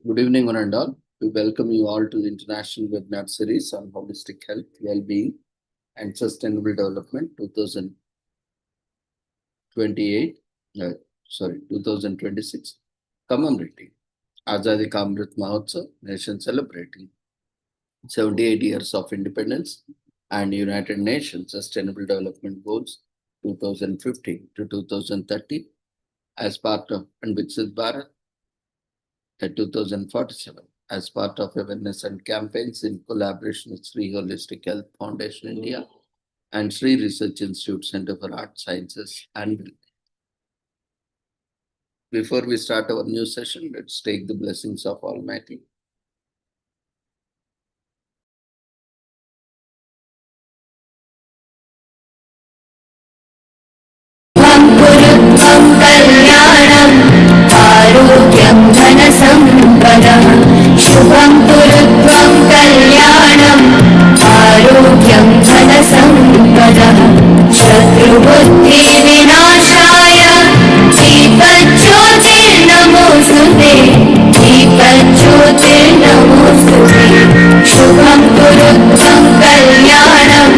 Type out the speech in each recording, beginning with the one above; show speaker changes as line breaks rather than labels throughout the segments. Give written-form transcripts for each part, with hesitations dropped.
Good evening, one and all. We welcome you all to the international webinar series on holistic health, well-being, and sustainable development 2028, 2026, commemorating Azadi Ka Amrit Mahotsav, nation celebrating 78 years of independence and United Nations Sustainable Development Goals 2015 to 2030 as part of and Viksit Bharat at 2047 as part of awareness and campaigns in collaboration with Sri Holistic Health Foundation India and Sri Research Institute Center for Art Sciences and Wellness. Before we start our new session, let's take the blessings of Almighty.
गुरुत्वं कल्याणम् आरोग्यं धनसम्पदः शुभं गुरुत्वं कल्याणम् आरोग्यं धनसम्पदः शत्रुबुद्धिविनाशाय दीपज्योतिर्नमोऽस्तुते दीपज्योतिर्नमोऽस्तुते शुभं गुरुत्वं कल्याणम्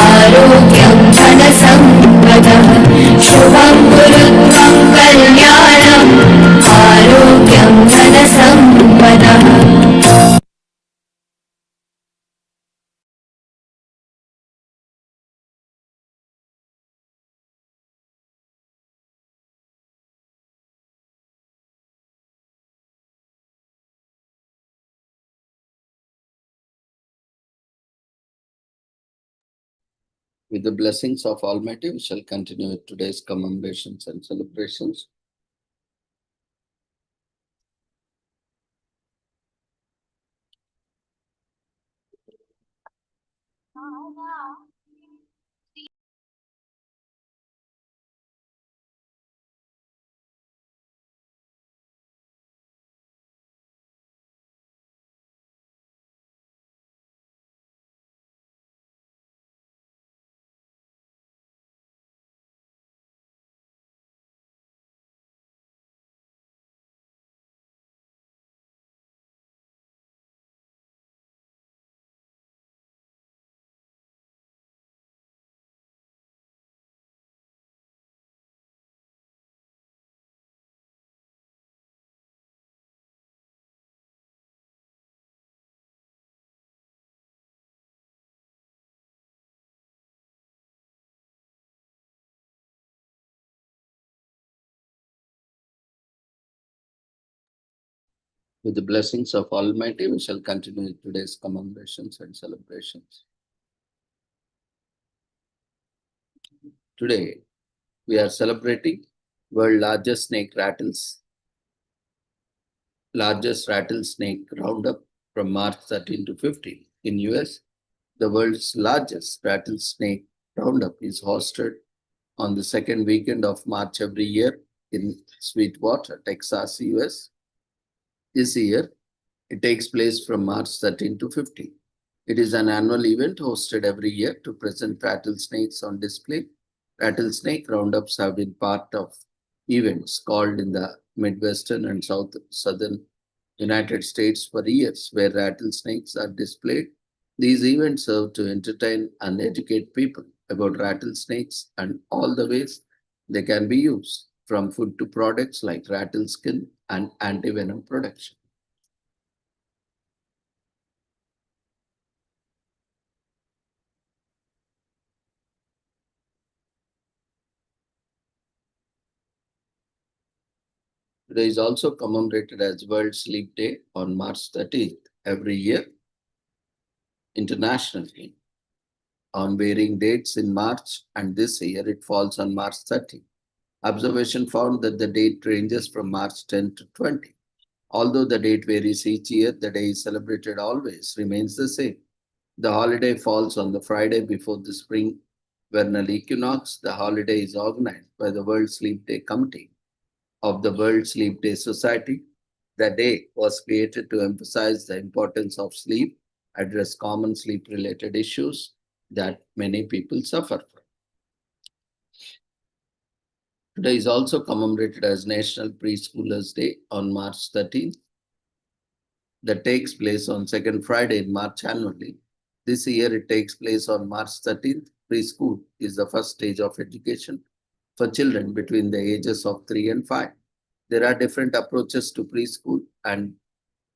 आरोग्यं धनसम्पदः शुभं गुरुत्वं कल्याणम् आरोग्यं धनसम्पदः
With the blessings of Almighty, we shall continue with today's commemorations and celebrations. With the blessings of Almighty, we shall continue with today's commemorations and celebrations. Today, we are celebrating world largest rattlesnake roundup from March 13 to 15. In US, the world's largest rattlesnake roundup is hosted on the second weekend of March every year in Sweetwater, Texas, US. This year, it takes place from March 13 to 15. It is an annual event hosted every year to present rattlesnakes on display. Rattlesnake roundups have been part of events called in the Midwestern and Southern United States for years, where rattlesnakes are displayed. These events serve to entertain and educate people about rattlesnakes and all the ways they can be used, from food to products like rattle skin and antivenom production. Today is also commemorated as World Sleep Day on March 30th every year internationally on varying dates in March, and this year it falls on March 30. Observation found that the date ranges from March 10 to 20. Although the date varies each year, the day is celebrated always remains the same. The holiday falls on the Friday before the spring vernal equinox. The holiday is organized by the World Sleep Day Committee of the World Sleep Day Society. The day was created to emphasize the importance of sleep, address common sleep-related issues that many people suffer from. Today is also commemorated as National Preschoolers Day on March 13th. that takes place on second Friday in March annually. This year it takes place on March 13th. Preschool is the first stage of education for children between the ages of 3 and 5. There are different approaches to preschool, and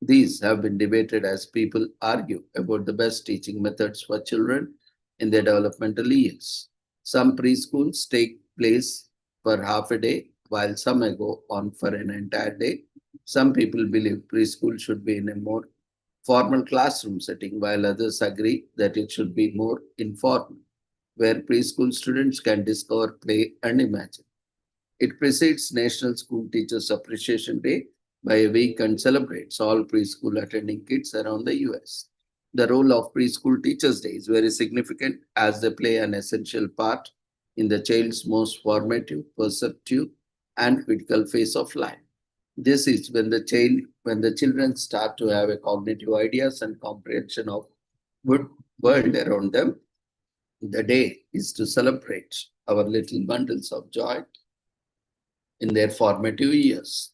these have been debated as people argue about the best teaching methods for children in their developmental years. Some preschools take place for half a day, while some may go on for an entire day. Some people believe preschool should be in a more formal classroom setting, while others agree that it should be more informal, where preschool students can discover, play, and imagine. It precedes National School Teachers Appreciation Day by a week and celebrates all preschool attending kids around the US. The role of Preschool Teachers Day is very significant as they play an essential part in the child's most formative, perceptive, and critical phase of life. This is when the children start to have a cognitive ideas and comprehension of good world around them. The day is to celebrate our little bundles of joy in their formative years.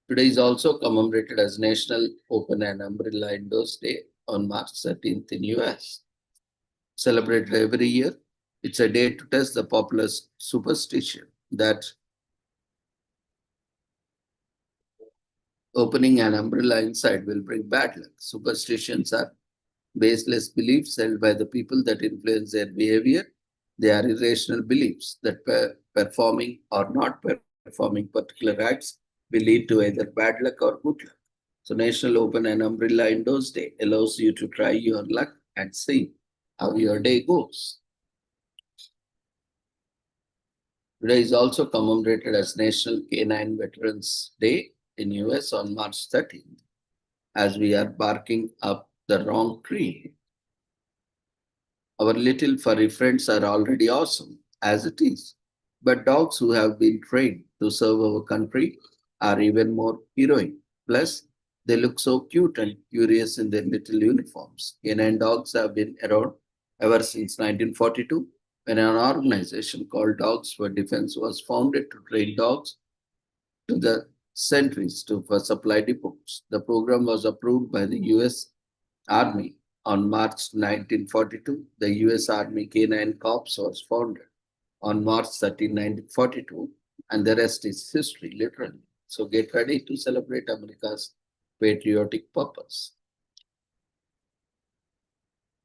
Today is also commemorated as National Open and Umbrella Indoors Day on March 13th in US. Celebrated every year, it's a day to test the popular superstition that opening an umbrella inside will bring bad luck. Superstitions are baseless beliefs held by the people that influence their behavior. They are irrational beliefs that performing or not performing particular acts will lead to either bad luck or good luck. So National Open and Umbrella Indoors Day allows you to try your luck and see how your day goes. Today is also commemorated as National Canine Veterans Day in US on March 13th, as we are barking up the wrong tree. Our little furry friends are already awesome as it is, but dogs who have been trained to serve our country are even more heroic. Plus, they look so cute and curious in their little uniforms. Canine dogs have been around ever since 1942, when an organization called Dogs for Defense was founded to train dogs to the sentries for supply depots. The program was approved by the US Army on March 1942. The US Army Canine Corps was founded on March 13, 1942, and the rest is history, literally. So get ready to celebrate America's patriotic purpose.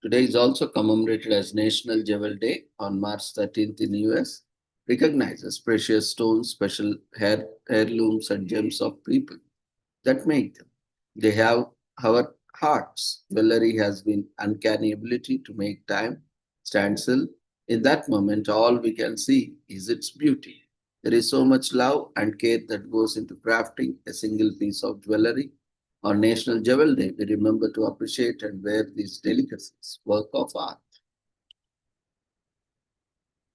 Today is also commemorated as National Jewel Day on March 13th in the US. Recognizes precious stones, special heirlooms, and gems of people that make them. They have our hearts. Jewelry has been uncanny ability to make time stand still. In that moment, all we can see is its beauty. There is so much love and care that goes into crafting a single piece of jewelry. On National Jewel Day, we remember to appreciate and wear these delicacies, work of art.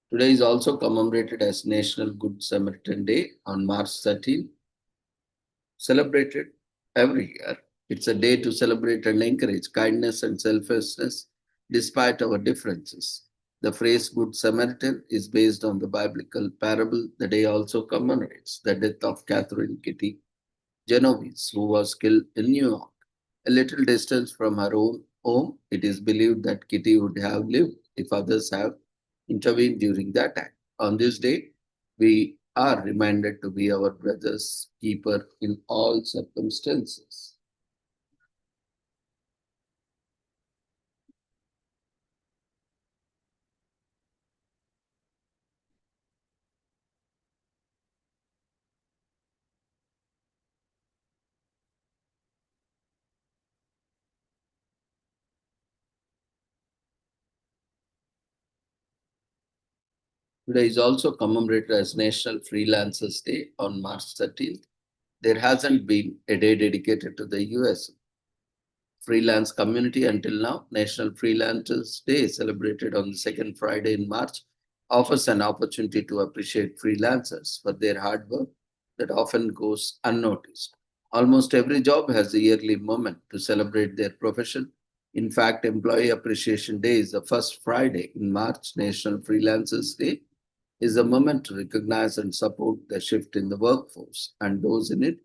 Today is also commemorated as National Good Samaritan Day on March 13, celebrated every year. It's a day to celebrate and encourage kindness and selflessness despite our differences. The phrase Good Samaritan is based on the biblical parable. The day also commemorates the death of Catherine Kitty Genovese, who was killed in New York. A little distance from her own home, it is believed that Kitty would have lived if others have intervened during that act. On this day, we are reminded to be our brother's keeper in all circumstances. Today is also commemorated as National Freelancers Day on March 13th. There hasn't been a day dedicated to the US freelance community until now. National Freelancers Day, celebrated on the second Friday in March, offers an opportunity to appreciate freelancers for their hard work that often goes unnoticed. Almost every job has a yearly moment to celebrate their profession. In fact, Employee Appreciation Day is the first Friday in March. National Freelancers Day is a moment to recognize and support the shift in the workforce and those in it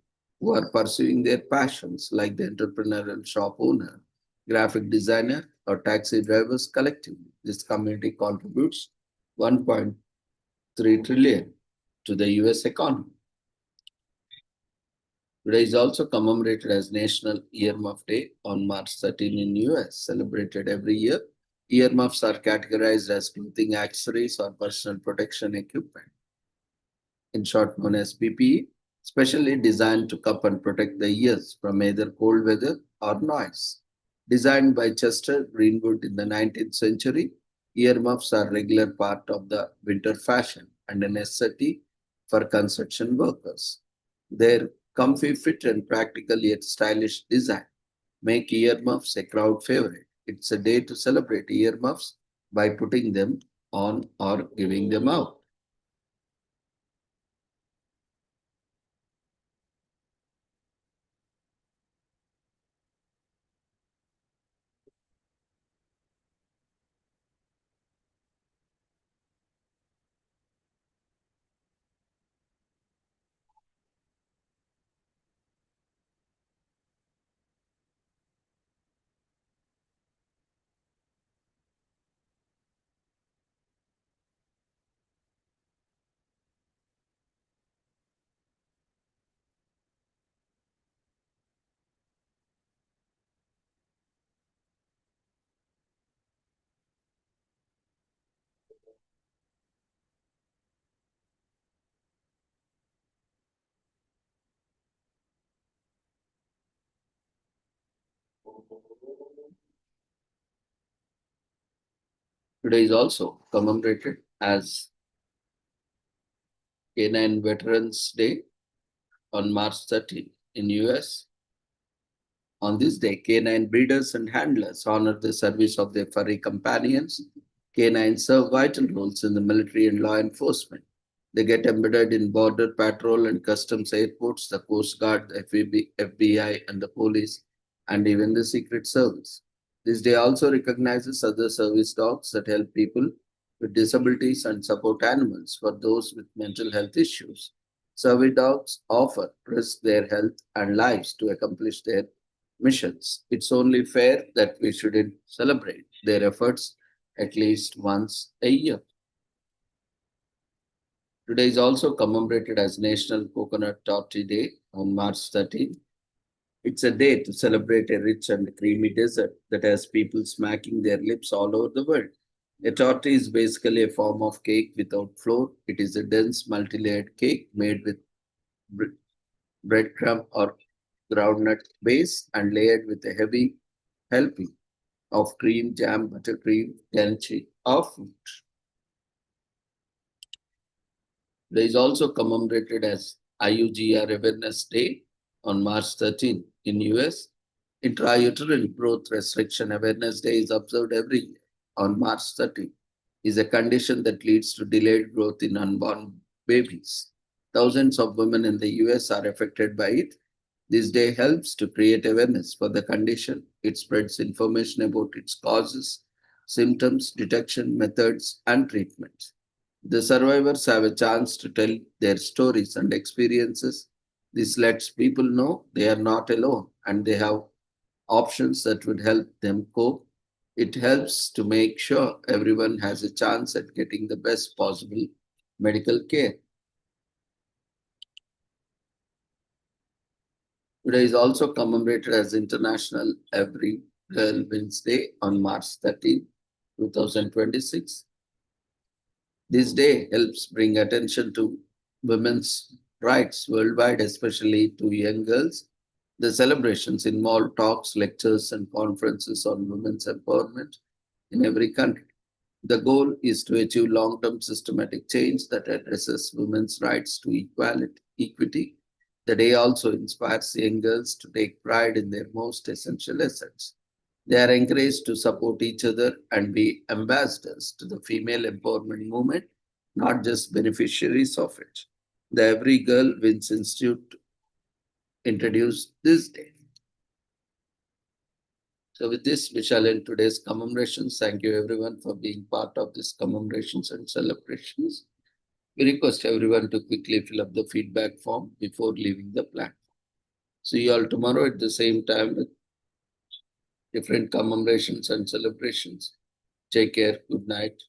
who are pursuing their passions, like the entrepreneurial shop owner, graphic designer, or taxi drivers collectively. This community contributes 1.3 trillion to the US economy. Today is also commemorated as National Earmuff Day on March 13 in US, celebrated every year. Earmuffs are categorized as clothing accessories or personal protection equipment, in short known as PPE, specially designed to cup and protect the ears from either cold weather or noise. Designed by Chester Greenwood in the 19th century, earmuffs are a regular part of the winter fashion and a necessity for construction workers. Their comfy fit and practical yet stylish design make earmuffs a crowd favorite. It's a day to celebrate earmuffs by putting them on or giving them out. Today is also commemorated as Canine Veterans Day on March 13 in US. On this day, canine breeders and handlers honor the service of their furry companions. Canines serve vital roles in the military and law enforcement. They get embedded in border patrol and customs airports, the Coast Guard, the FBI, and the police, and even the Secret Service. This day also recognizes other service dogs that help people with disabilities and support animals for those with mental health issues. Service dogs often risk their health and lives to accomplish their missions. It's only fair that we should celebrate their efforts at least once a year. Today is also commemorated as National Coconut Torte Day on March 13. It's a day to celebrate a rich and creamy dessert that has people smacking their lips all over the world. A torte is basically a form of cake without flour. It is a dense, multi-layered cake made with breadcrumb or groundnut base and layered with a heavy helping of cream, jam, buttercream, ganchi, or fruit. There is also commemorated as IUGR Awareness Day on March 13 in US. Intrauterine Growth Restriction Awareness Day is observed every year on March 13. Is a condition that leads to delayed growth in unborn babies. Thousands of women in the US are affected by it. This day helps to create awareness for the condition. It spreads information about its causes, symptoms, detection methods, and treatments. The survivors have a chance to tell their stories and experiences. This lets people know they are not alone and they have options that would help them cope. It helps to make sure everyone has a chance at getting the best possible medical care. Today is also commemorated as International Every Girl Wins Day on March 13, 2026. This day helps bring attention to women's rights worldwide, especially to young girls. The celebrations involve talks, lectures, and conferences on women's empowerment in every country. The goal is to achieve long-term systematic change that addresses women's rights to equity. The day also inspires young girls to take pride in their most essential assets. They are encouraged to support each other and be ambassadors to the female empowerment movement, not just beneficiaries of it. The Every Girl Wins Institute introduced this day. So with this, we shall end today's commemorations. Thank you everyone for being part of these commemorations and celebrations. We request everyone to quickly fill up the feedback form before leaving the platform. See you all tomorrow at the same time with different commemorations and celebrations. Take care. Good night.